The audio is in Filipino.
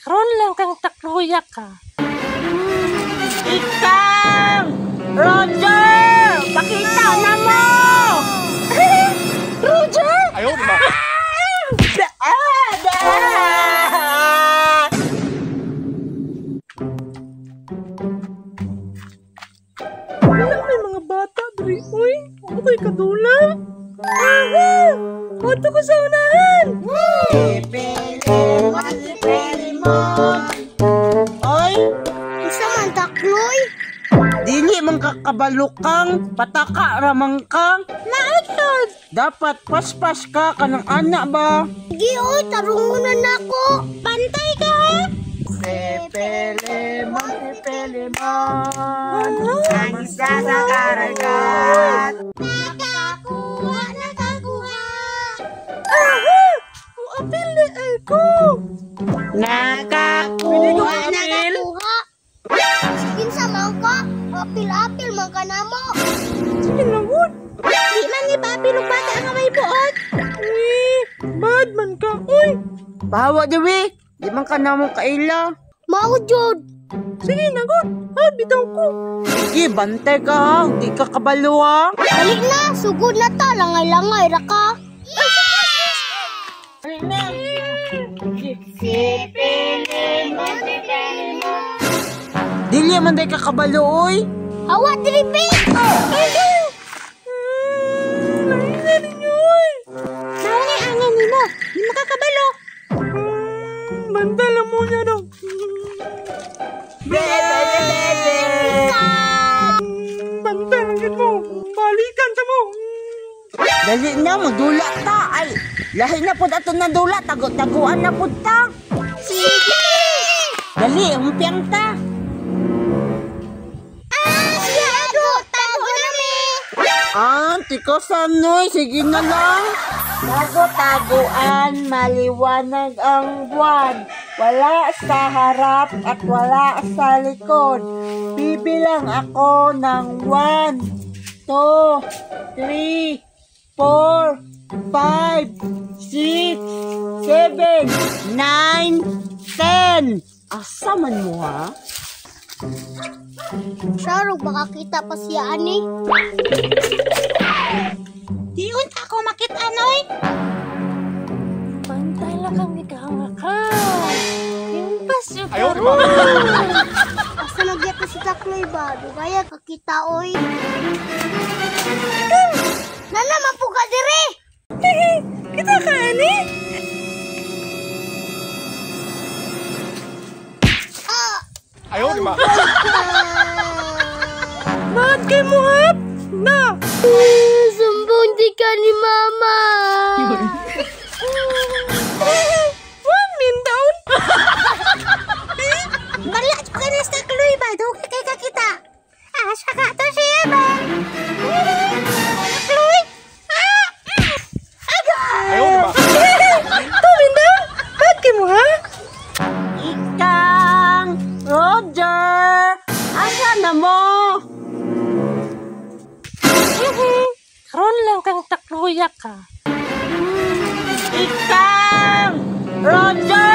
Karon lang kang takluya ka. Ikang! Roger! Pakita na mo! Roger! Ayaw, di ba? Wala may mga bata, Dre. Uy, ako ko'y kadula. Aha! Punta ko sa unahan! Oy, Isa man takloy. dili man kakabalukang, pataka ramang kang. Naagad. Dapat paspas ka kanang anak ba? Giyoy, tarungunan nako. Pantay ka ha. Pepelemon, ang isa sa karagat. Nakakuha, nakakuha. Aha! Apil na ako! Nakakuha nil. Nakakuha. Sige sa mangka. Apil-apil man ka na mo. Sige lang, wood. Di man ni Papi nung bata nga may buot. Bad man ka. Uy! Bawa diwi, di man ka namong kaila. Mao jud. Sige na, good. Bitaw ko. Sige, bantay ka ha, di ka kabalo ha. Dali na, sugod na ta. Langay-langay ra ka. Dili man day ka kabalo oy. Hawa, diripi. Lain ninyo, uy! Naungay angin ni mo. Di makakabalo. Banta lang mo niya, no? Banta lang yun mo. Balikan sa mo. Dali na, magdula ta. Ay, lahi na po ato na dula. Tago-taguan na po ta. Sige. Dali, umpiang ta. Siyado, tago na mi. Tiko sanoy, sige na lang. Tago-taguan, maliwanag ang buwan. Wala sa harap at wala sa likod. Bibilang ako ng 1, 2, 3, 4, 5, 6, 7, 9, 10. Asa man mo ha? Sarog, baka kita pa siya ani. Diun ako makita anoy. Bantay lang kang ikahanga. Yung pasyo ka. Ayaw, di ba? Asa nagyat na si Takloy ba? Dugaya kakita oy. Nana mapuka dire. Kita ka, ani? Ayaw, di ba? Bakit kayo mo, hap? Na! Sumbong di ka ni mama. One min down? Bala ka na sa Takloy ba? Dugay kay kakita. Asa ka to siya ba? Takloy? Ayaw, di ba? To, min down? Bakit kayo mo, ha? Ikang! Roger! Asa na mo? Karon lang kang takluya ka. Ikang! Roger!